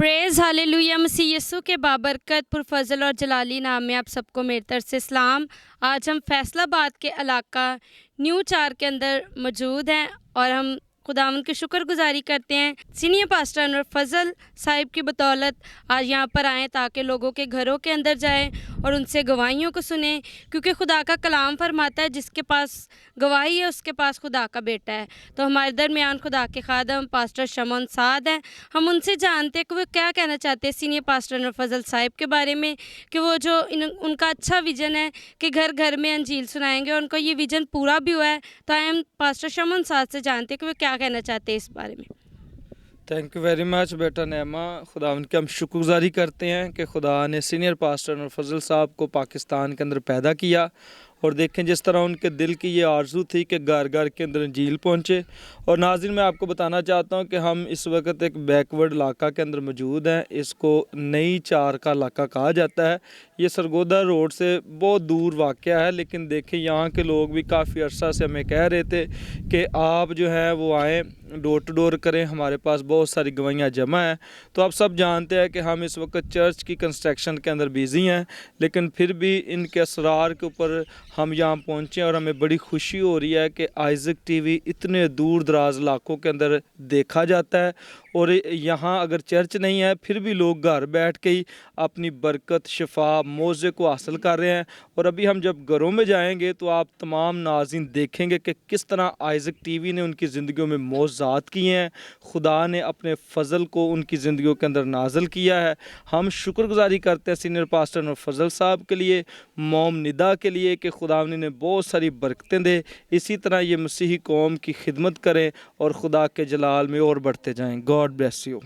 Praise hallelujah. मसीह यीशु के बाबरकत पुरफज़ल और जलाली नाम में आप सबको मेरी तरफ से सलाम। आज हम फैसलाबाद के इलाका न्यू 4 के अंदर मौजूद हैं और हम खुदावंद की शुक्रगुजारी करते हैं सीनियर पास्टर अनवर फज़ल साहिब की बदौलत आज यहाँ पर आएँ ताकि लोगों के घरों के अंदर जाएँ और उनसे गवाहियों को सुने, क्योंकि खुदा का कलाम फरमाता है जिसके पास गवाही है उसके पास खुदा का बेटा है। तो हमारे दरमियान खुदा के खादम पास्टर शमौन साद हैं। हम उनसे जानते हैं कि वो क्या कहना चाहते हैं सीनियर पास्टर अनवर फज़ल साहिब के बारे में, कि वो जो उनका अच्छा विज़न है कि घर घर में अंजील सुनाएंगे और उनका ये विज़न पूरा भी हुआ है। तो आए हम पास्टर शमौन साद से जानते हैं कि वो क्या कहना चाहते हैं इस बारे में। थैंक यू वेरी मच बेटा नेमा। खुदा उनके हम शुक्रगुजारी करते हैं कि खुदा ने सीनियर पास्टर अनवर फज़ल साहब को पाकिस्तान के अंदर पैदा किया और देखें जिस तरह उनके दिल की ये आरज़ू थी कि घर घर के अंदर अंजील पहुँचे। और नाज़रीन, मैं आपको बताना चाहता हूँ कि हम इस वक्त एक बैकवर्ड इलाका के अंदर मौजूद हैं। इसको नई 4 का इलाका कहा जाता है। ये सरगोदा रोड से बहुत दूर वाक़या है, लेकिन देखें यहाँ के लोग भी काफ़ी अर्सा से हमें कह रहे थे कि आप जो है वो आएँ, डोर टू डोर करें, हमारे पास बहुत सारी गवाहियाँ जमा हैं। तो आप सब जानते हैं कि हम इस वक्त चर्च की कंस्ट्रक्शन के अंदर बिज़ी हैं, लेकिन फिर भी इनके असरार के ऊपर हम यहाँ पहुँचे और हमें बड़ी खुशी हो रही है कि आइज़क टीवी इतने दूर दराज इलाकों के अंदर देखा जाता है। और यहाँ अगर चर्च नहीं है फिर भी लोग घर बैठ के ही अपनी बरकत, शफा, मौज़े को हासिल कर रहे हैं। और अभी हम जब घरों में जाएंगे तो आप तमाम नाज़रीन देखेंगे कि किस तरह आइज़क टीवी ने उनकी ज़िंदगियों में मौज़ात किए हैं। खुदा ने अपने फ़ज़ल को उनकी ज़िंदगियों के अंदर नाज़िल किया है। हम शुक्रगुजारी करते हैं सीनियर पास्टर अनवर फज़ल साहब के लिए, मोम निदा के लिए कि खुदावंद ने बहुत सारी बरकतें दे। इसी तरह ये मसीही कौम की खिदमत करें और खुदा के जलाल में और बढ़ते जाएँ। God bless you.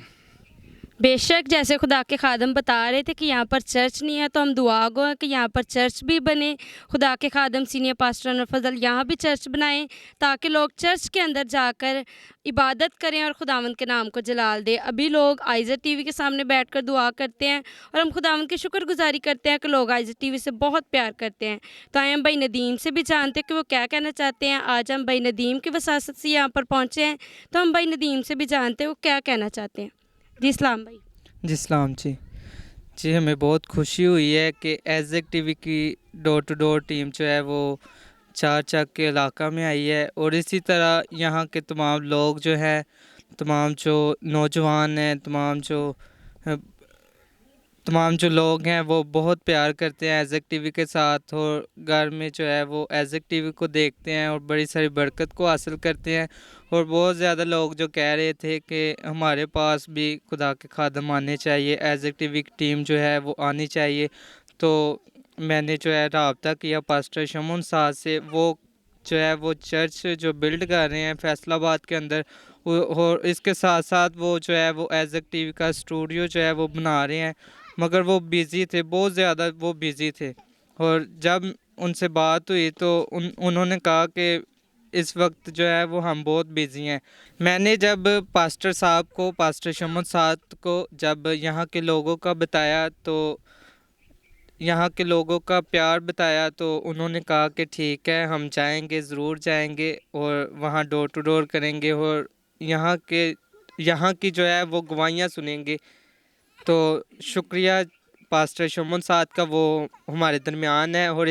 बेशक, जैसे खुदा के खादम बता रहे थे कि यहाँ पर चर्च नहीं है, तो हम दुआ गो हैं कि यहाँ पर चर्च भी बने। खुदा के खादम सीनियर पास्टर अनवर फज़ल यहाँ भी चर्च बनाएं ताकि लोग चर्च के अंदर जाकर इबादत करें और खुदावंद के नाम को जलाल दें। अभी लोग आइज़क टीवी के सामने बैठकर दुआ करते हैं और हम खुदावंद की शुक्रगुजारी करते हैं कि लोग आइज़क टीवी से बहुत प्यार करते हैं। तो आए हम भाई नदीम से भी जानते हैं कि वो क्या कहना चाहते हैं। आज हम भाई नदीम की वसासत से यहाँ पर पहुँचे हैं, तो हम भाई नदीम से भी जानते हैं वो क्या कहना चाहते हैं। जी सलाम भाई। जी सलाम जी, हमें बहुत खुशी हुई है कि आइज़क टीवी की डोर टू डोर टीम जो है वो 4 चक के इलाका में आई है। और इसी तरह यहाँ के तमाम लोग जो हैं, तमाम जो नौजवान हैं, तमाम जो लोग हैं वो बहुत प्यार करते हैं आइज़क टीवी के साथ और घर में जो है वो आइज़क टीवी को देखते हैं और बड़ी सारी बरकत को हासिल करते हैं। और बहुत ज़्यादा लोग जो कह रहे थे कि हमारे पास भी खुदा के खादम आने चाहिए, आइज़क टीवी की टीम जो है वो आनी चाहिए। तो मैंने जो है राब्ता किया पास्टर शमौन साहब से। वो जो है वो चर्च जो बिल्ड कर रहे हैं फैसलाबाद के अंदर, और इसके साथ साथ वो जो है वो आइज़क टीवी का स्टूडियो जो है वो बना रहे हैं। मगर वो बिज़ी थे, बहुत ज़्यादा वो बिज़ी थे। और जब उनसे बात हुई तो उन्होंने कहा कि इस वक्त जो है वो हम बहुत बिज़ी हैं। मैंने जब पास्टर साहब को, पास्टर शमौन साहब को जब यहाँ के लोगों का बताया, तो यहाँ के लोगों का प्यार बताया, तो उन्होंने कहा कि ठीक है, हम जाएंगे, ज़रूर जाएंगे और वहाँ डोर टू डोर करेंगे और यहाँ की जो है वो गवाहियाँ सुनेंगे। तो शुक्रिया पास्टर शमौन साहब का, वो हमारे दरमियान है। और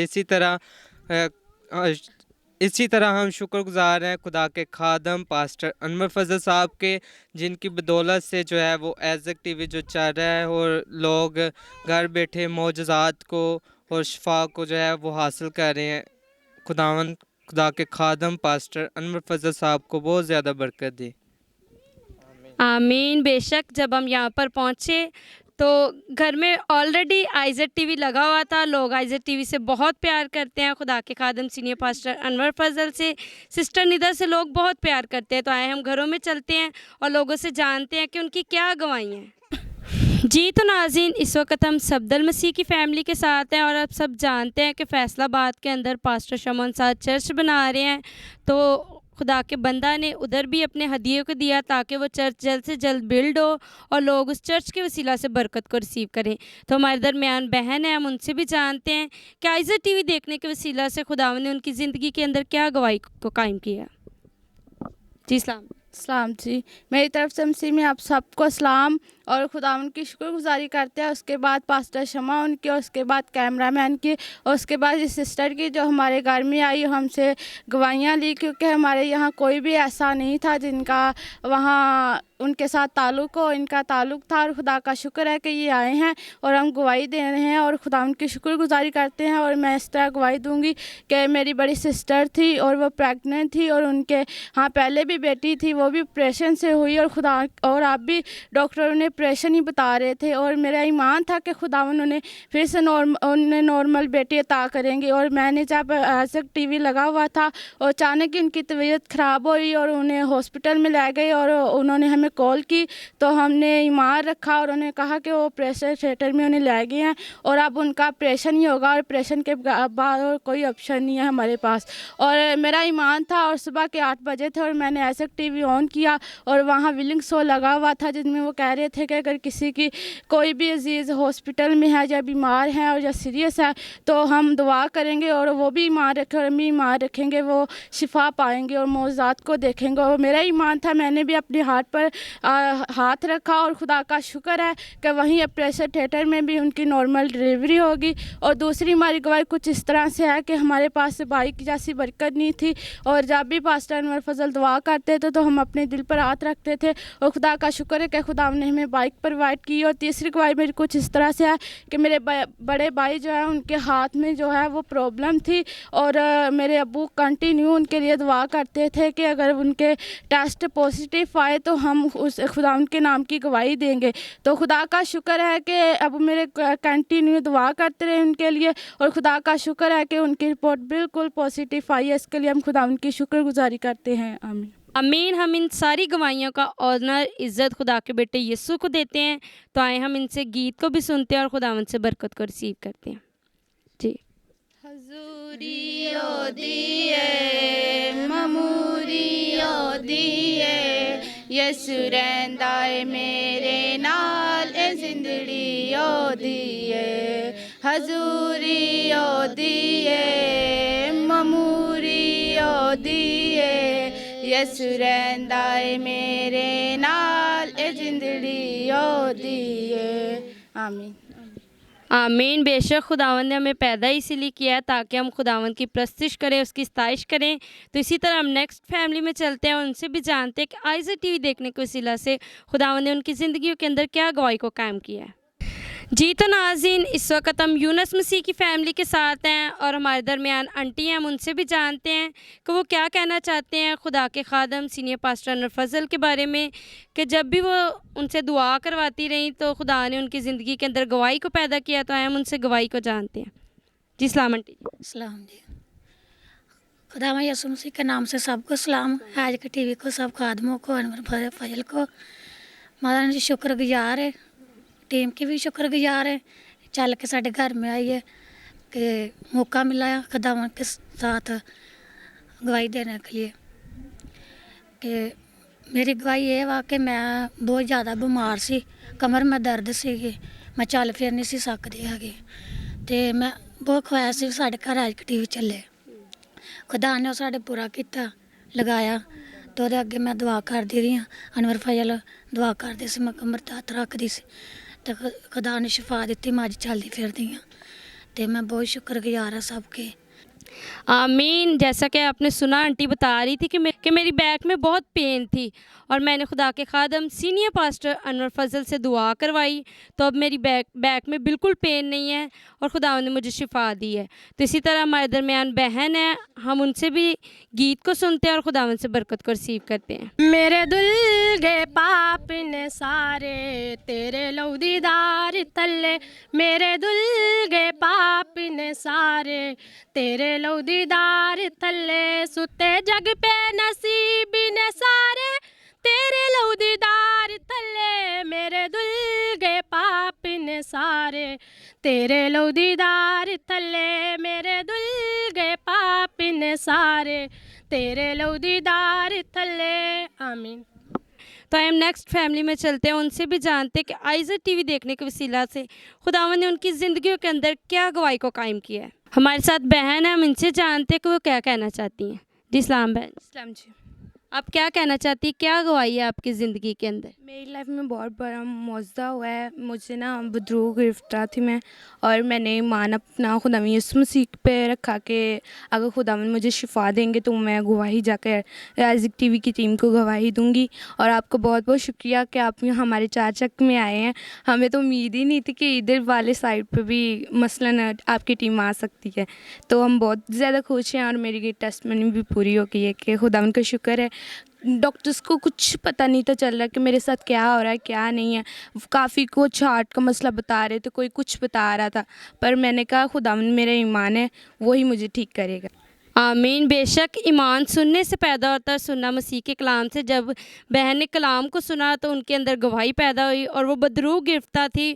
इसी तरह हम शुक्रगुजार हैं खुदा के खादम पास्टर अनवर फज़ल साहब के, जिनकी बदौलत से जो है वो आइज़क टीवी जो चल रहा है और लोग घर बैठे मौजज़ात को और शफा को जो है वो हासिल कर रहे हैं। खुदा के खादम पास्टर अनवर फज़ल साहब को बहुत ज़्यादा बरकत दी। आमीन। बेशक, जब हम यहाँ पर पहुँचे तो घर में ऑलरेडी आइज़क टीवी लगा हुआ था। लोग आइज़क टीवी से बहुत प्यार करते हैं। खुदा के खादम सीनियर पास्टर अनवर फज़ल से, सिस्टर निदा से लोग बहुत प्यार करते हैं। तो आए हम घरों में चलते हैं और लोगों से जानते हैं कि उनकी क्या गवाही हैं। जी तो नाज़रीन, इस वक्त हम सफदल मसीह की फ़ैमिली के साथ हैं और आप सब जानते हैं कि फैसलाबाद के अंदर पास्टर शमौन साहब चर्च बना रहे हैं। तो खुदा के बंदा ने उधर भी अपने हदिये को दिया ताकि वो चर्च जल्द से जल्द बिल्ड हो और लोग उस चर्च के वसीला से बरकत को रिसीव करें। तो हमारे दरमियान बहन है, हम उनसे भी जानते हैं कि आइज़क टीवी देखने के वसीला से खुदावंद ने उनकी ज़िंदगी के अंदर क्या गवाही को कायम किया। जी सलाम। सलाम जी, मेरी तरफ से मसीह में आप सबको सलाम। और खुदावंद की शुक्रगुजारी करते हैं। उसके बाद पास्टर शमा उनकी, और उसके बाद कैमरामैन की, और उसके बाद इस सिस्टर की जो हमारे घर में आई, हमसे गवाहियाँ ली, क्योंकि हमारे यहाँ कोई भी ऐसा नहीं था जिनका वहाँ उनके साथ ताल्लुक़ हो, इनका ताल्लुक़ था। और खुदा का शुक्र है कि ये आए हैं और हम गवाही दे रहे हैं और खुदा उनकी शुक्रगुजारी करते हैं। और मैं इस तरह गवाही दूंगी कि मेरी बड़ी सिस्टर थी और वो प्रेग्नेंट थी, और उनके हाँ पहले भी बेटी थी, वो भी ऑपरेशन से हुई, और खुदा और आप भी डॉक्टर उन्हें ऑपरेशन ही बता रहे थे, और मेरा ईमान था कि खुदा उन्हें फिर से उन्हें नॉर्मल बेटी अता करेंगे। और मैंने जब ऐसे टीवी लगा हुआ था और अचानक ही उनकी तबीयत ख़राब हुई और उन्हें हॉस्पिटल में ले गए, और उन्होंने हमें कॉल की, तो हमने ईमान रखा और उन्हें कहा कि वो ऑपरेशन थिएटर में उन्हें ले गए हैं और अब उनका ऑपरेशन ही होगा, और ऑपरेशन के बाद और कोई ऑप्शन नहीं है हमारे पास। और मेरा ईमान था, और सुबह के 8 बजे थे और मैंने ऐसे टीवी ऑन किया और वहाँ विलिंग शो लगा हुआ था, जिनमें वो कह रहे थे कि अगर किसी की कोई भी अजीज़ हॉस्पिटल में है या बीमार है और या सीरियस है तो हम दुआ करेंगे, और वो भी ईमान रखें और हम भी ईमान रखेंगे, वो शिफा पाएंगे और मौज़ात को देखेंगे। और मेरा ईमान था, मैंने भी अपने हाथ पर हाथ रखा, और खुदा का शुक्र है कि वहीं ऑपरेशन थिएटर में भी उनकी नॉर्मल डिलीवरी होगी। और दूसरी हमारी गवाही कुछ इस तरह से है कि हमारे पास बाइक जैसी बरकत नहीं थी, और जब भी पास्टर अनवर फजल दुआ करते थे तो हम अपने दिल पर हाथ रखते थे, और खुदा का शुक्र है कि खुदा ने हमें बाइक प्रोवाइड की। और तीसरी गवाही मेरी कुछ इस तरह से है कि मेरे बड़े भाई जो है उनके हाथ में जो है वो प्रॉब्लम थी, और मेरे अब्बू कंटिन्यू उनके लिए दुआ करते थे कि अगर उनके टेस्ट पॉजिटिव आए तो हम उस खुदा उनके नाम की गवाही देंगे। तो खुदा का शुक्र है कि अब मेरे कंटिन्यू दुआ करते रहे उनके लिए, और खुदा का शुक्र है कि उनकी रिपोर्ट बिल्कुल पॉजिटिव आई है। इसके लिए हम खुदा उनकी शुक्रगुजारी करते हैं। आमीन आमीन। हम इन सारी गवाहियों का ऑनर इज़्ज़त खुदा के बेटे यीशु को देते हैं। तो आए हम इनसे गीत को भी सुनते हैं और खुदावंद से बरकत को रिसीव करते हैं। जी। हजूरियो दिए ममूरियो दिए यसु रैंदा है मेरे नाल ए जिंदड़ियो दिए हजूरियो दिए ममूरियो दिए यसु रैंदा है मेरे नाल ए जिंदड़ियो दिए। आमीन आमीन। बेशक खुदावंद ने हमें पैदा इसीलिए किया है ताकि हम खुदावंद की प्रस्तिश करें, उसकी सताइश करें। तो इसी तरह हम नेक्स्ट फैमिली में चलते हैं, उनसे भी जानते हैं कि आइज़ा टीवी देखने के वसीला से खुदावंद ने उनकी ज़िंदगियों के अंदर क्या गवाही को कायम किया है। जी तो नाज़रीन, इस वक्त हम यूनुस मसीह की फ़ैमिली के साथ हैं और हमारे दरमियान आंटी हैं। हम उनसे भी जानते हैं कि वो क्या कहना चाहते हैं खुदा के खादम सीनियर पास्टर अनवर फजल के बारे में, कि जब भी वो उनसे दुआ करवाती रहीं तो खुदा ने उनकी ज़िंदगी के अंदर गवाही को पैदा किया। तो हम उनसे गवाही को जानते हैं। जी सलाम आंटी। सलाम जी। खुदा यसु मसीह के नाम से सबको सलाम। आज के टीवी को सब खादमों को, अनवर फजल को माता जी शुक्रगुजार है, टीम की भी शुक्रगुजार है चल के साढ़े घर में आई है कि मौका मिला है खुदावन के साथ गवाही देने के लिए। कि मेरी गवाही ये वा कि मैं बहुत ज़्यादा बीमार सी, कमर में दर्द सी, मैं चल फिर नहीं सी सकती हैगी, तो मैं बहुत ख्वाहिश सी साढ़े घर आज के टीवी चले। खुदा ने साढ़े पूरा किया लगाया, तो ਉਹਦੇ ਅੱਗੇ मैं दुआ करती रही हाँ। अनवर फजल दुआ करते सी, मैं कमर ते हत्थ रखदी सी, तो खुदा ने शिफा दी। मैं अज चलती फिरदी हाँ, तो मैं बहुत शुक्रगुजार हाँ सबके। आमीन। जैसा कि आपने सुना, आंटी बता रही थी कि मेरी बैक में बहुत पेन थी और मैंने खुदा के खादम सीनियर पास्टर अनवर फजल से दुआ करवाई, तो अब मेरी बैक में बिल्कुल पेन नहीं है और खुदा ने मुझे शिफा दी है। तो इसी तरह हमारे दरमियान बहन है, हम उनसे भी गीत को सुनते हैं और खुदावन से बरकत को रिसीव करते हैं। मेरे दिल गए पाप ने सारे तेरे लहू दीदार तले, मेरे दिल गए पाप ने सारे तेरे लहू दीदार तले, सुते जग पे नसीब ने सारे तेरे लहू दीदार तले, मेरे दिल गए पाप ने सारे तेरे लहू दीदार तले, मेरे दिल गए पाप ने सारे तेरे लहू दीदार तले। आमीन। तो हम नेक्स्ट फैमिली में चलते हैं, उनसे भी जानते हैं कि आइज़ा टीवी देखने के वसीला से खुदावन ने उनकी ज़िंदगियों के अंदर क्या गवाही को कायम किया है। हमारे साथ बहन है, हम इनसे जानते हैं कि वो क्या कहना चाहती हैं। जी सलाम बहन। सलाम जी। आप क्या कहना चाहती हैं, क्या गवाही है आपकी ज़िंदगी के अंदर? मेरी लाइफ में बहुत बड़ा मुआवजा हुआ है। मुझे ना बदरूह गिरफ्तार थी मैं, और मैंने ईमान अपना खुदा यीशु मसीह पे रखा कि अगर खुदावंद मुझे शिफा देंगे तो मैं गवाही जाकर आइज़िक टीवी की टीम को गवाही दूंगी। और आपका बहुत बहुत शुक्रिया कि आप यहाँ हमारे चाचक में आए हैं। हमें तो उम्मीद ही नहीं थी कि इधर वाले साइड पे भी मसलन आपकी टीम आ सकती है, तो हम बहुत ज़्यादा खुश हैं। और मेरी टेस्टमनी भी पूरी हो गई है कि खुदावंद का शुक्र है। डॉक्टर्स को कुछ पता नहीं था चल रहा कि मेरे साथ क्या हो रहा है क्या नहीं है। काफ़ी कुछ हार्ट का मसला बता रहे थे, कोई कुछ बता रहा था, पर मैंने कहा खुदावंद मेरा ईमान है, वही मुझे ठीक करेगा। आमीन। बेशक ईमान सुनने से पैदा होता है, सुनना मसीह के कलाम से। जब बहन ने कलाम को सुना तो उनके अंदर गवाही पैदा हुई और वो बदरूह गिरफ्तार थी।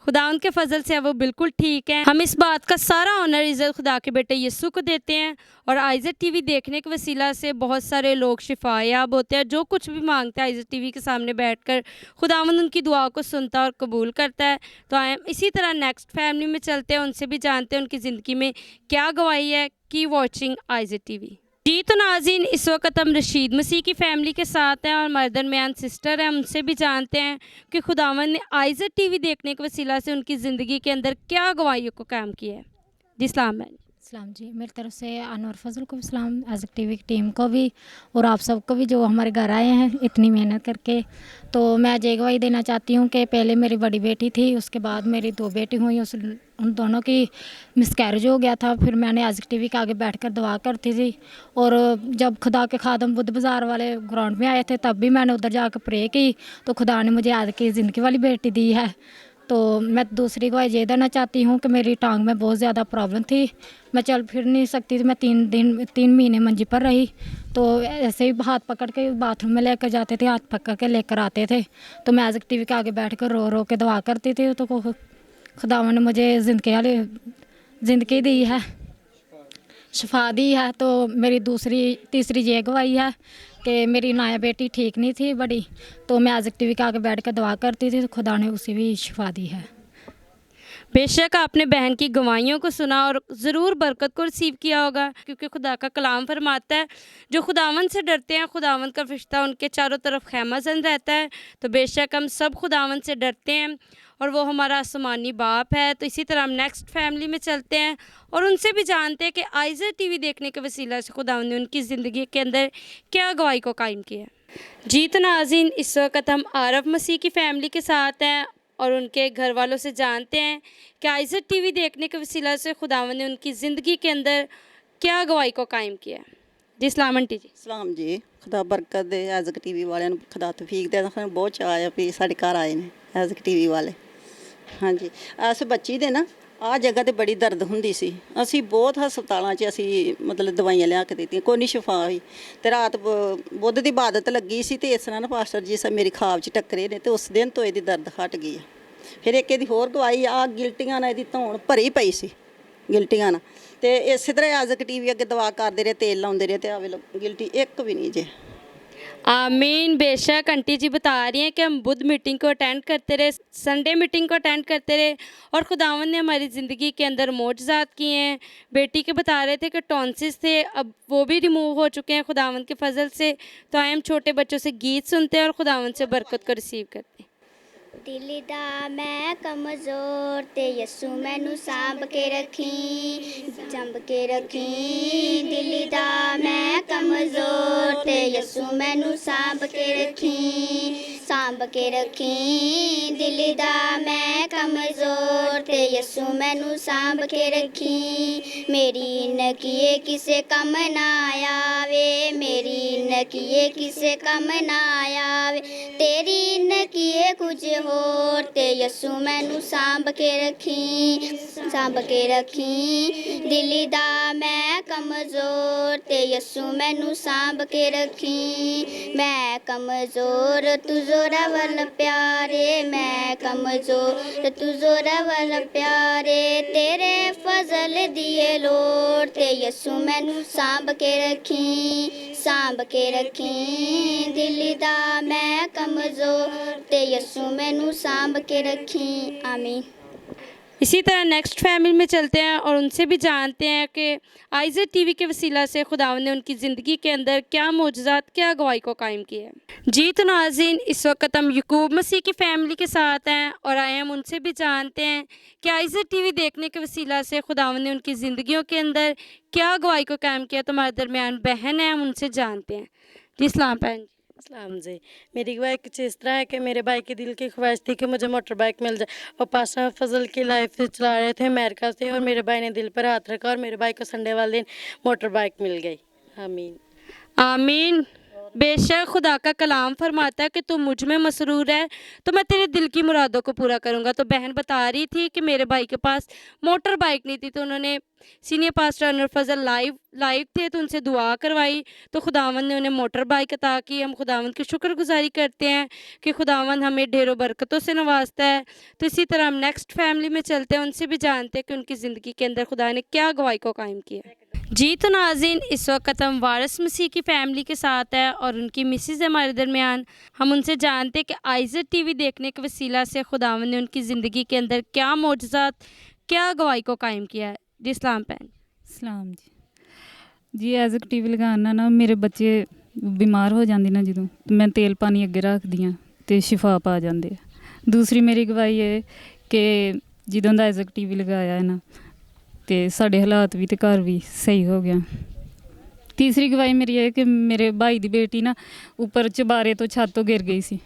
खुदा उनके फजल से वो बिल्कुल ठीक है। हम इस बात का सारा ऑनर इज़्ज़त खुदा के बेटे यीशु को देते हैं। और आइज़र टीवी देखने के वसीला से बहुत सारे लोग शिफायाब होते हैं। जो कुछ भी मांगते हैं आइज़र टीवी के सामने बैठकर खुदावंद उनकी दुआ को सुनता और कबूल करता है। तो आए इसी तरह नेक्स्ट फैमिली में चलते हैं, उनसे भी जानते हैं उनकी ज़िंदगी में क्या गवाही है। की वॉचिंग आइज़र टीवी। जी तो नाज़रीन, इस वक्त हम रशीद मसीह की फ़ैमिली के साथ हैं और हमारे दरमियान सिस्टर हैं। उनसे भी जानते हैं कि खुदावंद ने आइज़र टीवी देखने के वसीला से उनकी ज़िंदगी के अंदर क्या गवाहियों को कायम किया है। जी सलाम है। सलाम जी, मेरी तरफ से अनवर फजल को भी सलाम, आइज़िक टीवी की टीम को भी, और आप सबको भी जो हमारे घर आए हैं इतनी मेहनत करके। तो मैं ये गवाही देना चाहती हूँ कि पहले मेरी बड़ी बेटी थी, उसके बाद मेरी 2 बेटी हुई, उन दोनों की मिसकैरेज हो गया था। फिर मैंने आइज़िक टीवी के आगे बैठकर दुआ करती थी। और जब खुदा के खादम बुद्ध बाज़ार वाले ग्राउंड में आए थे तब भी मैंने उधर जाकर प्रे की, तो खुदा ने मुझे आज की ज़िंदगी वाली बेटी दी है। तो मैं दूसरी गवाही ये देना चाहती हूँ कि मेरी टांग में बहुत ज़्यादा प्रॉब्लम थी, मैं चल फिर नहीं सकती थी। मैं 3 महीने मंजी पर रही। तो ऐसे ही हाथ पकड़ के बाथरूम में लेकर जाते थे, हाथ पकड़ के लेकर आते थे। तो मैं आइज़िक टीवी के आगे बैठ कर रो रो के दुआ करती थी। तो खुदावन ने मुझे ज़िंदगी दी है, शफा दी है। तो मेरी तीसरी ये गवाही है कि मेरी नाया बेटी ठीक नहीं थी बड़ी, तो मैं आइज़िक टीवी के आगे बैठ कर दुआ करती थी, तो खुदा ने उसे भी शफा दी है। बेशक आपने बहन की गवाहियों को सुना और ज़रूर बरकत को रिसीव किया होगा, क्योंकि खुदा का कलाम फरमाता है जो खुदावंद से डरते हैं खुदावंद का फरिश्ता उनके चारों तरफ खैमा जन रहता है। तो बेशक हम सब खुदावंद से डरते हैं और वो हमारा आसमानी बाप है। तो इसी तरह हम नेक्स्ट फैमिली में चलते हैं और उनसे भी जानते हैं कि आइज़र टीवी देखने के वसीला से खुदावंद ने उनकी ज़िंदगी के अंदर क्या गवाही को कायम किया। जी तो नाज़रीन, इस वक्त हम आरफ मसीह की फ़ैमिली के साथ हैं और उनके घर वालों से जानते हैं कि आइज़र टीवी देखने के वसीला से खुदावंद ने उनकी ज़िंदगी के अंदर क्या गवाही को कायम किया। जी सलाम आंटी जी। सलाम जी, खुदा बरकत दे। आइज़िक टीवी वाਲਿਆਂ ਨੂੰ खुदा तौफीक दे। ਸਾਨੂੰ ਬਹੁਤ ਚਾਅ ਆਇਆ ਵੀ ਸਾਡੇ ਘਰ ਆਏ ਨੇ ਆइज़िक टीवी ਵਾਲੇ। ਹਾਂਜੀ, ਇਸ ਬੱਚੀ ਦੇ ਨਾ ਆਹ ਜਗ੍ਹਾ ਤੇ ਬੜੀ ਦਰਦ ਹੁੰਦੀ ਸੀ। ਅਸੀਂ ਬਹੁਤ ਹਸਪਤਾਲਾਂ 'ਚ ਅਸੀਂ ਮਤਲਬ ਦਵਾਈਆਂ ਲਿਆ ਕੇ ਦਿੱਤੀਆਂ, ਕੋਈ ਨਹੀਂ ਸ਼ਿਫਾ ਹੋਈ। ਤੇ ਰਾਤ ਬੁੱਧ ਦੀ ਇਬਾਦਤ ਲੱਗੀ ਸੀ ਤੇ ਇਸ ਤਰ੍ਹਾਂ ਨਾ ਪਾਸਟਰ ਜੀ ਮੇਰੀ ਖਾਬ 'ਚ ਟੱਕਰੇ ਨੇ ਤੇ ਉਸ ਦਿਨ ਤੋਂ ਇਹਦੀ ਦਰਦ ਹਟ ਗਈ ਆ। ਫਿਰ ਇੱਕ ਇਹਦੀ ਹੋਰ ਗਵਾਹੀ ਆ, ਗਿਲਟੀਆਂ ਨਾਲ ਇਹਦੀ ਧੌਣ ਭਰੀ ਪਈ ਸੀ, ਗਿਲਟੀਆਂ ਨਾਲ। ਤੇ ਇਸੇ ਤਰ੍ਹਾਂ ਆइज़िक टीवी ਅੱਗੇ ਦਵਾ ਕਰਦੇ ਰਹੇ, ਤੇਲ ਲਾਉਂਦੇ ਰਹੇ ਤੇ ਆਵੇ ਗਿਲਟੀ ਇੱਕ ਵੀ नहीं जे। आमीन। बेशक आंटी जी बता रही हैं कि हम बुध मीटिंग को अटेंड करते रहे, संडे मीटिंग को अटेंड करते रहे और खुदावंद ने हमारी ज़िंदगी के अंदर मोजज़ात किए हैं। बेटी के बता रहे थे कि टॉन्सिस थे, अब वो भी रिमूव हो चुके हैं खुदावंद के फजल से। तो आए हम छोटे बच्चों से गीत सुनते हैं और खुदावंद से बरकत को रिसीव करते हैं। दिल दा मैं कमज़ोर ते यसू मैनू सांभ के रखी, जंब के रखी। दिल दा मैं कमज़ोर ते यसू मैनू सांभ के रखी, सांभ के रखी। दिल दा मैं कमज़ोर ते यसू मैनू सांभ के रखी। मेरी नकिए किसे कम ना आवे, मेरी नकिए किसे कम ना आवे। तेरी नकिए कुछ होर ते यसू मैनू सांभ के रखी, सांभ के रखी। दिल दा मैं कमज़ोर ते यसू मैनू सांभ के रखी। मैं कमज़ोर तू जोरावर प्यारे, मैं कमज़ोर तू जोरावर प्यारे। तेरे फजल दिए लोड़ ते यसू मैनू सांभ के रखी, सांभ के रखी। दिल दा मैं कमज़ोर ते यसू मैनू सांभ के रखी। आमीन। इसी तरह नेक्स्ट फैमिली में चलते हैं और उनसे भी जानते हैं कि आइज़र टीवी के वसीला से खुदावंद ने उनकी ज़िंदगी के अंदर क्या मोजज़ात, क्या गवाही को कायम किया है। जी तो नाज़रीन, इस वक्त हम यकूब मसीह की फ़ैमिली के साथ हैं और आए हम उनसे भी जानते हैं कि आइज़र टीवी देखने के वसीला से खुदावंद ने उनकी ज़िंदगियों के अंदर क्या गवाही को कायम किया। तो हमारे दरमियान बहन है, हम उनसे जानते हैं। जी सलाम बहन जी। सलाम जी। मेरी गवाही कुछ इस तरह है कि मेरे भाई की दिल की ख्वाहिश थी कि मुझे मोटर बाइक मिल जाए और पास्टर फजल की लाइफ से चला रहे थे अमेरिका से, और मेरे भाई ने दिल पर हाथ रखा और मेरे भाई को संडे वाले दिन मोटर बाइक मिल गई। आमीन आमीन। बेशक खुदा का कलाम फरमाता है कि तू मुझ में मसरूर है तो मैं तेरे दिल की मुरादों को पूरा करूंगा। तो बहन बता रही थी कि मेरे भाई के पास मोटर बाइक नहीं थी, तो उन्होंने सीनियर पास्टर अनवर फजल लाइव थे तो उनसे दुआ करवाई, तो खुदावंद ने उन्हें मोटर बाइक अता की। हम खुदावंद की शुक्रगुजारी करते हैं कि खुदावंद हमें ढेरों बरकतों से नवाजता है। तो इसी तरह हम नेक्स्ट फैमिली में चलते हैं, उनसे भी जानते हैं कि उनकी ज़िंदगी के अंदर खुदा ने क्या गवाही को कायम किया। जी तो नाज़रीन, इस वक्त हम वारिस मसीह की फ़ैमिली के साथ है और उनकी मिसेज़ हमारे दरमियान। हम उनसे जानते हैं कि आइज़र टीवी देखने के वसीला से खुदावंद ने उनकी ज़िंदगी के अंदर क्या मोजज़ात, क्या गवाही को कायम किया है। जी सलाम भैन। सलाम जी ਐਜ਼ ਟੀਵੀ ਲਗਾਉਣਾ ਨਾ ਮੇਰੇ ਬੱਚੇ ਬਿਮਾਰ ਹੋ ਜਾਂਦੇ ਨਾ ਜਦੋਂ ਮੈਂ ਤੇਲ ਪਾਣੀ ਅੱਗੇ ਰੱਖਦੀ ਹਾਂ ਤੇ ਸ਼ਿਫਾ ਪਾ ਜਾਂਦੇ ਆ। ਦੂਸਰੀ ਮੇਰੀ ਗਵਾਹੀ ਹੈ ਕਿ ਜਦੋਂ ਦਾ ਐਜ਼ ਟੀਵੀ ਲਗਾਇਆ ਹੈ ਨਾ ਤੇ ਸਾਡੇ ਹਾਲਾਤ ਵੀ ਤੇ ਘਰ ਵੀ ਸਹੀ ਹੋ ਗਿਆ। ਤੀਸਰੀ ਗਵਾਹੀ ਮੇਰੀ ਹੈ ਕਿ ਮੇਰੇ ਭਾਈ ਦੀ ਬੇਟੀ ਨਾ ਉੱਪਰ ਚਬਾਰੇ ਤੋਂ ਛੱਤ ਤੋਂ ਗਿਰ ਗਈ ਸੀ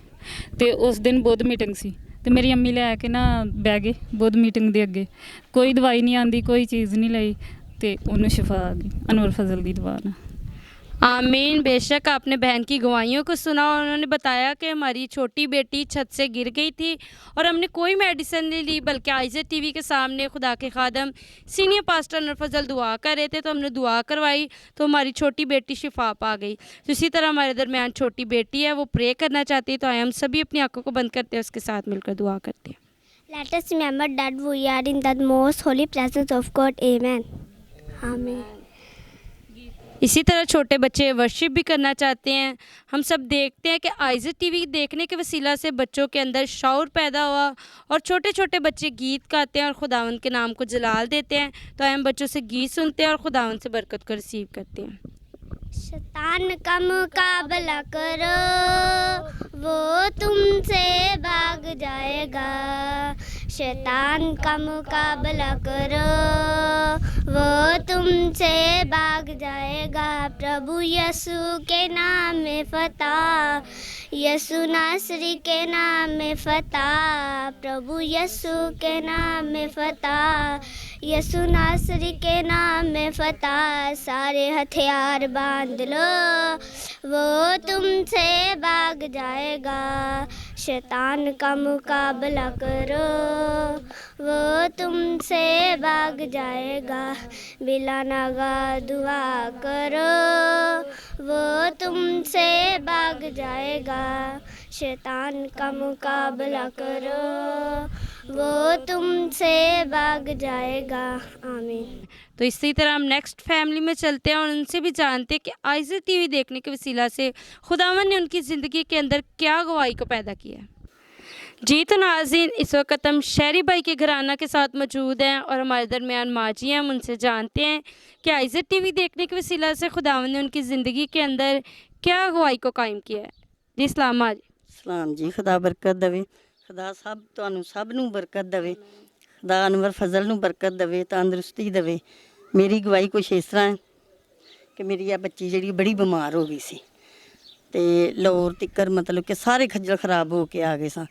ਤੇ ਉਸ ਦਿਨ ਬੁੱਧ ਮੀਟਿੰਗ ਸੀ ਤੇ ਮੇਰੀ ਅੰਮੀ ਲੈ ਕੇ ਨਾ ਬਹਿ ਗਏ ਬੁੱਧ ਮੀਟਿੰਗ ਦੇ ਅੱਗੇ, ਕੋਈ ਦਵਾਈ ਨਹੀਂ ਆਂਦੀ, ਕੋਈ ਚੀਜ਼ ਨਹੀਂ ਲਈ ਤੇ ਉਹਨੂੰ ਸ਼ਿਫਾ ਆ ਗਈ ਅਨवर फजल ਦੀ दुआ ਨਾਲ। आमीन। बेशक आपने बहन की गवाहियों को सुना और उन्होंने बताया कि हमारी छोटी बेटी छत से गिर गई थी और हमने कोई मेडिसिन नहीं ली, बल्कि आइज़र टीवी के सामने खुदा के खादम सीनियर पास्टर अनवर फजल दुआ कर रहे थे तो हमने दुआ करवाई तो हमारी छोटी बेटी शिफा पा गई। तो इसी तरह हमारे दरमियान छोटी बेटी है, वो प्रे करना चाहती है। तो आए हम सभी अपनी आंखों को बंद करते हैं, उसके साथ मिलकर दुआ करते हैं। Let us remember that we are in the most holy presence of God. Amen. Amen. इसी तरह छोटे बच्चे वर्शिप भी करना चाहते हैं। हम सब देखते हैं कि आइज़र टीवी देखने के वसीला से बच्चों के अंदर शौर पैदा हुआ और छोटे छोटे बच्चे गीत गाते हैं और खुदावंद के नाम को जलाल देते हैं। तो हम बच्चों से गीत सुनते हैं और खुदावंद से बरकत को रिसीव करते हैं। शैतान का मुकाबला करो, वो तुमसे भाग जाएगा। शैतान का मुकाबला करो, वो तुमसे भाग जाएगा। प्रभु यीशु के नाम में फतह, यीशु नासरी के नाम में फतह। प्रभु यीशु के नाम में फतह, यीशु नासरी के नाम में फतह। सारे हथियार बांध लो, वो तुमसे भाग जाएगा। शैतान का मुकाबला करो, वो तुमसे भाग जाएगा। बिला नागा दुआ करो, वो तुमसे भाग जाएगा। शैतान का मुकाबला करो, वो तुमसे भाग जाएगा। आमीन। तो इसी तरह हम नेक्स्ट फैमिली में चलते हैं और उनसे भी जानते हैं कि आइज़र टीवी देखने के वसीला से खुदावंद ने उनकी ज़िंदगी के अंदर क्या गवाही को पैदा किया। जी तो नाज़रीन, इस वक्त हम शहरी भाई के घराना के साथ मौजूद हैं और हमारे दरमियान माजी हैं। हम उनसे जानते हैं कि आइज़र टीवी देखने के वसीला से खुदावंद ने उनकी ज़िंदगी के अंदर क्या गवाही को कायम किया है। जी सलाम माजी। ਸਲਾਮ ਜੀ। ਖੁਦਾ ਬਰਕਤ ਦੇਵੇ, ਖੁਦਾ ਤੁਹਾਨੂੰ ਸਭ ਨੂੰ ਬਰਕਤ ਦੇਵੇ, ਖੁਦਾ ਅਨਵਰ ਫਜ਼ਲ ਨੂੰ ਬਰਕਤ ਦੇਵੇ, ਤੰਦਰੁਸਤੀ ਦੇਵੇ। ਮੇਰੀ ਗਵਾਹੀ ਕੁਛ ਇਸ ਤਰ੍ਹਾਂ ਹੈ ਕਿ ਮੇਰੀ ਆ ਬੱਚੀ ਜਿਹੜੀ ਬੜੀ ਬਿਮਾਰ ਹੋ ਗਈ ਸੀ ਤੇ ਲਾਹੌਰ ਤਿੱਕਰ ਮਤਲਬ ਕਿ ਸਾਰੇ ਖੱਜਲ ਖਰਾਬ ਹੋ ਕੇ ਆ ਗਏ ਸਾਂ।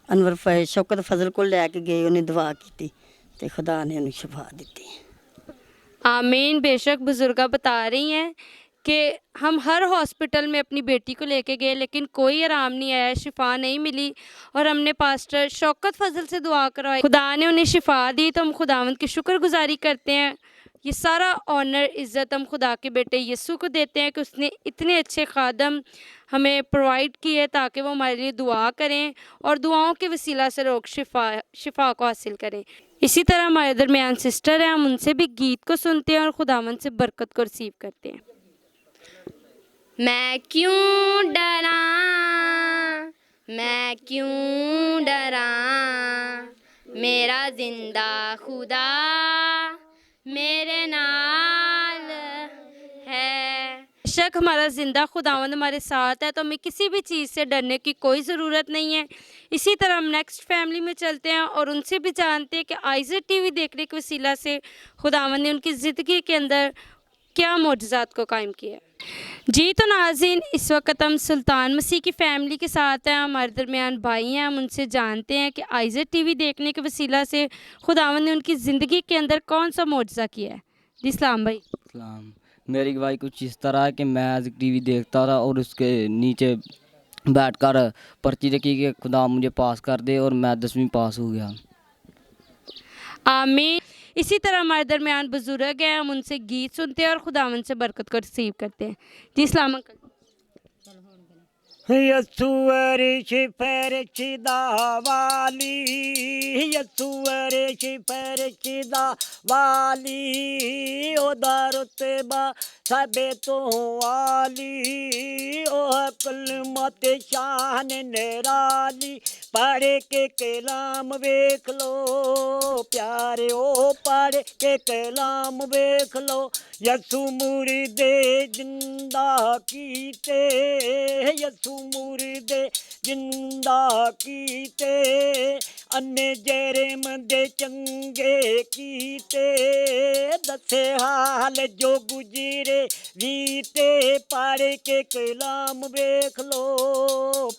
ਅਨਵਰ ਸ਼ੌਕਤ ਫਜ਼ਲ ਕੋਲ ਲੈ ਕੇ ਗਏ, ਉਹਨੇ ਦੁਆ ਕੀਤੀ ਤੇ ਖੁਦਾ ਨੇ ਉਹਨੂੰ ਸ਼ਿਫਾ ਦਿੱਤੀ। आमीन। बेशक बुजुर्गा बता रही हैं कि हम हर हॉस्पिटल में अपनी बेटी को लेके गए लेकिन कोई आराम नहीं आया, शिफा नहीं मिली और हमने पास्टर शौकत फजल से दुआ करवाई, खुदा ने उन्हें शिफा दी। तो हम खुदावंद की शुक्रगुजारी करते हैं। ये सारा ऑनर इज़्ज़त हम खुदा के बेटे यीशु को देते हैं कि उसने इतने अच्छे खादम हमें प्रोवाइड किए ताकि वो हमारे लिए दुआ करें और दुआओं के वसीला से लोग शिफा को हासिल करें। इसी तरह हमारे दरमियान सिस्टर हैं, हम उनसे भी गीत को सुनते हैं और खुदावंद से बरकत को रिसीव करते हैं। मैं क्यों डरा, मैं क्यों डरा, मेरा जिंदा खुदा मेरे नाल है। बेशक हमारा ज़िंदा खुदावंद हमारे साथ है, तो हमें किसी भी चीज़ से डरने की कोई ज़रूरत नहीं है। इसी तरह हम नेक्स्ट फैमिली में चलते हैं और उनसे भी जानते हैं कि आइज़र टीवी देखने के वसीला से खुदावंद ने उनकी ज़िंदगी के अंदर क्या मोजज़ात को कायम किया। जी तो नाज़रीन, इस वक्त हम सुल्तान मसीह की फ़ैमिली के साथ हैं। हमारे दरमियान भाई हैं, हम उनसे जानते हैं कि आइज़र टीवी देखने के वसीला से खुदावंद ने उनकी ज़िंदगी के अंदर कौन सा मोजज़ा किया है। जी इस्लाम भाई। इस्लाम, मेरी गवाही कुछ इस तरह है कि मैं आज टीवी देखता था और उसके नीचे बैठकर पर्ची रखी कि खुदा मुझे पास कर दे और मैं 10वीं पास हो गया। आमीन। इसी तरह हमारे दरमियान बुजुर्ग हैं, हम उनसे गीत सुनते हैं और खुदावंद से बरकत को रिसीव करते हैं। जी इस्लाम अंकल। यसूअर शिफर चिदा वाली, यसूअर शिफर चिदा वाली, ओदा रुतबा सबे तो वाली, ओह कलमत शान निराली, पढ़ के कलाम वेख लो प्यारे, ओ पढ़ के कलाम वेख लो। यसू मुर्दे जिंदा कीते, यसू मुर्दे जिंदा कीते, अन्ने जरम दे चंगे कीते, दसे हाल जो गुजरे बीते, पढ़ के कलाम वेख लो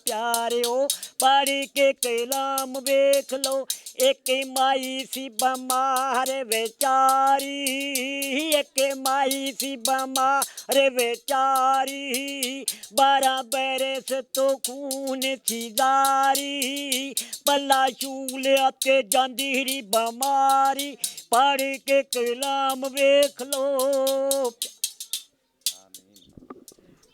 प्यारे, ओ पढ़ के कलाम वेख लो। एक माई सी बमार बेचारी, एक माई सी बमार बेचारी, 12 बरस तो खून सी जारी, पल्ला शूल आते जांदी री बमारी, पढ़ के कलाम वेख लो।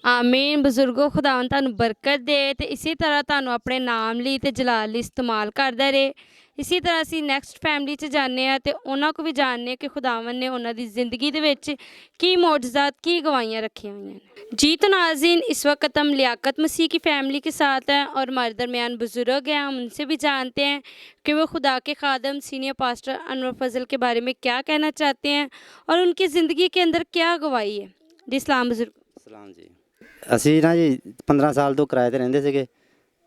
आमीन। बुजुर्गो खुदावंद तुहानू बरकत दे ते इसी तरह तुहानू अपने नाम ਲਈ ਤੇ ਜਲਾਲ ਲਈ इस्तेमाल करदा रहे। इसी तरह ਅਸੀਂ ਨੈਕਸਟ ਫੈਮਿਲੀ 'ਚ ਜਾਂਦੇ ਹਾਂ ਤੇ ਉਹਨਾਂ ਕੋ ਵੀ ਜਾਣਦੇ ਕਿ खुदावंद ने ਉਹਨਾਂ ਦੀ ਜ਼ਿੰਦਗੀ ਦੇ ਵਿੱਚ ਕੀ ਮੌਜਜ਼ਾਤ ਕੀ ਗਵਾਹੀਆਂ ਰੱਖੀਆਂ ਹੋਈਆਂ ਨੇ। जी तो नाज़रीन, इस वक्त हम लियाकत मसीह की फ़ैमिली के साथ हैं और हमारे दरमियान बुज़ुर्ग हैं, हम उनसे भी जानते हैं कि वो खुदा के खादम सीनियर पास्टर अनवर फजल के बारे में क्या कहना चाहते हैं और उनकी ज़िंदगी के अंदर क्या गवाही है। जी सलाम बुज़ुर्ग। सलाम जी। ਅਸੀਂ ਨਾ ਜੀ 15 ਸਾਲ ਤੋਂ ਕਿਰਾਏ ਤੇ ਰਹਿੰਦੇ ਸੀਗੇ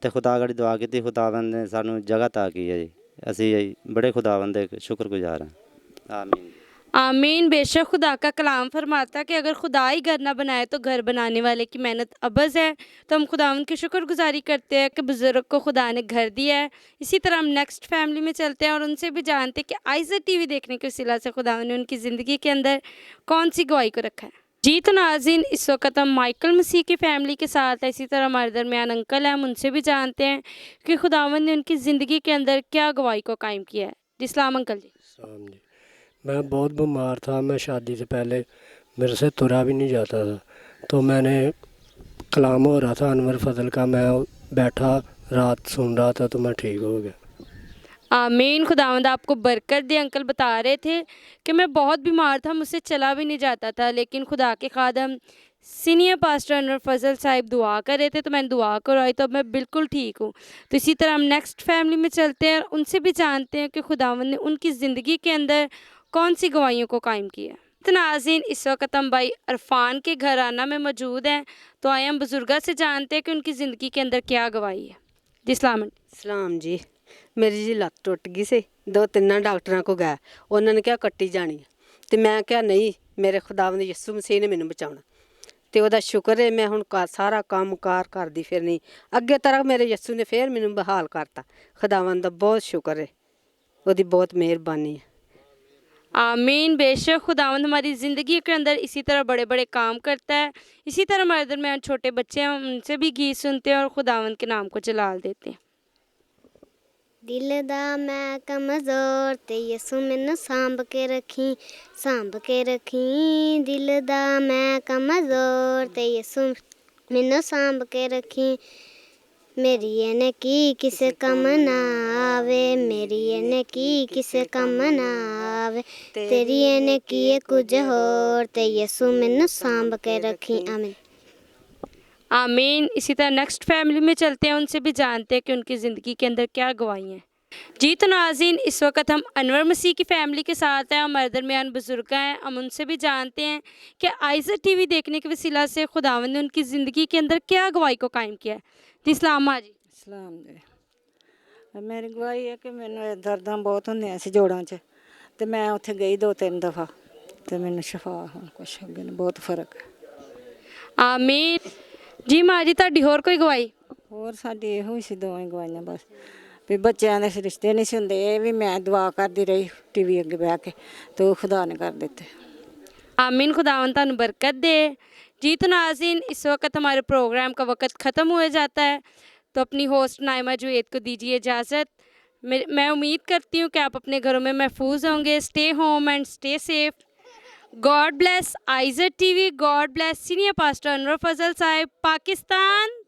ਤੇ ਖੁਦਾਗੜੀ ਦੁਆ ਕੀਤੀ, ਖੁਦਾਵੰਦ ਨੇ ਸਾਨੂੰ ਜਗ੍ਹਾ ਤਾ ਕੀ ਹੈ ਜੀ। ਅਸੀਂ बड़े खुदावंद के शुक्रगुजार हैं। आमीन आमीन। बेशक खुदा का कलाम फरमाता कि अगर खुदा ही घर ना बनाए तो घर बनाने वाले की मेहनत अबज़ है। तो हम खुदावंद की शुक्रगुजारी करते हैं कि बुज़ुर्ग को खुदा ने घर दिया है। इसी तरह हम नेक्स्ट फैमिली में चलते हैं और उनसे भी जानते हैं कि आइज़र टीवी देखने के वसीला से खुदावंद ने उनकी ज़िंदगी के अंदर कौन सी गवाही को रखा है। जी तो नाज़रीन, इस वक्त हम माइकल मसीह की फ़ैमिली के साथ है। इसी तरह हमारे दरमियान अंकल हैं, हम उनसे भी जानते हैं कि खुदावंद ने उनकी ज़िंदगी के अंदर क्या गवाही को कायम किया है। जी इस्लाम अंकल जी। सलाम जी। मैं बहुत बीमार था, मैं शादी से पहले मेरे से तुरा भी नहीं जाता था, तो मैंने कलाम हो रहा था अनवर फजल का, मैं बैठा रात सुन रहा था तो मैं ठीक हो गया। आमीन। खुदावंद आपको बरकत दे। अंकल बता रहे थे कि मैं बहुत बीमार था, मुझसे चला भी नहीं जाता था, लेकिन खुदा के खादम सीनियर पास्टर अनवर फजल साहिब दुआ कर रहे थे तो मैंने दुआ करवाई तो अब मैं बिल्कुल ठीक हूँ। तो इसी तरह हम नेक्स्ट फैमिली में चलते हैं, उनसे भी जानते हैं कि खुदावंद ने उनकी ज़िंदगी के अंदर कौन सी गवाहियों को कायम किया। तो नाज़रीन, इस वक्त हम भाई अरफान के घराना में मौजूद हैं, तो आए हम बुजुर्गा से जानते हैं कि उनकी ज़िंदगी के अंदर क्या गवाही है। जी सलाम। सलाम जी। मेरी जी लत्त टुट गई सी, 2-3 डॉक्टरों को गए, उन्होंने क्या कट्टी जानी है, तो मैं क्या नहीं, मेरे खुदावंद यीशु मसीह ने मैनू बचाना, तो वह शुक्र है मैं हुण सारा काम कार करदी फिरनी। अगे तरह मेरे यीशु ने फिर मैनू बहाल करता। खुदावंद दा बहुत शुक्र है, उसकी बहुत मेहरबानी है। आमीन। बेशक खुदावंद हमारी ज़िंदगी के अंदर इसी तरह बड़े बड़े काम करता है। इसी तरह हमारे दरमियान छोटे बच्चे हैं, उनसे भी गीत सुनते हैं और खुदावंद के नाम को जलाल देते हैं। दिल दा मैं कमज़ोर ते यसू मैनू सांभ के रखी, सांभ के रखी, दिल दा मैं कमज़ोर ते यसू मैनू सांभ के रखी, मेरी एने की किसे कम ना आवे, मेरी एने की किसे कम ना आवे, तेरी एने की कुछ होर ते यसू मैनू सांभ के रखी। आमीन आमीन। इसी तरह नेक्स्ट फैमिली में चलते हैं, उनसे भी जानते हैं कि उनकी ज़िंदगी के अंदर क्या गवाही हैं। जी तो नाज़रीन, इस वक्त हम अनवर मसीह की फैमिली के साथ हैं। हमारे दरमियान बुज़ुर्ग हैं, हम उनसे भी जानते हैं कि आइज़र टीवी देखने के वसीला से खुदावंद ने उनकी ज़िंदगी के अंदर क्या गवाही को कायम किया है। जी सलाम माँ जी। ਸਲਾਮ ਜੀ। ਮੇਰੀ ਗਵਾਹੀ ਹੈ ਕਿ ਮੈਨੂੰ ਇਹ ਦਰਦਾਂ ਬਹੁਤ ਹੁੰਦੀਆਂ ਸੀ ਜੋੜਾਂ 'ਚ ਤੇ ਮੈਂ ਉੱਥੇ ਗਈ 2-3 ਦਫਾ ਤੇ ਮੈਨੂੰ ਸ਼ਿਫਾ ਹੁਣ ਕੁਛ ਅੱਗੇ ਨੂੰ ਬਹੁਤ ਫਰਕ ਹੈ। आमीन। जी माँ जी, ਤੁਹਾਡੀ ਹੋਰ ਕੋਈ ਗਵਾਹੀ? ਹੋਰ ਸਾਡੀ ਇਹੋ ਹੀ ਸੀ ਦੋਵੇਂ ਗਵਾਹੀਆਂ ਬਸ ਵੀ ਬੱਚਿਆਂ ਦੇ ਰਿਸ਼ਤੇ ਨਹੀਂ ਸੀ ਹੁੰਦੇ। ਇਹ ਵੀ ਮੈਂ ਦੁਆ ਕਰਦੀ ਰਹੀ ਟੀਵੀ ਅੱਗੇ ਬਹਿ ਕੇ ਤੇ ਉਹ ਖੁਦਾ ਨੇ कर ਦਿੱਤੇ। आमीन। खुदावंद तानु बरकत दे। जी तो नाज़रीन, इस वक्त हमारे प्रोग्राम का वक्त ख़त्म हो जाता है, तो अपनी होस्ट नाइमा जुएद को दीजिए इजाज़त। मैं उम्मीद करती हूँ कि आप अपने घरों में महफूज होंगे। Stay home and stay safe. God bless आइज़र TV. God bless senior pastor Anwar Fazal sahib, Pakistan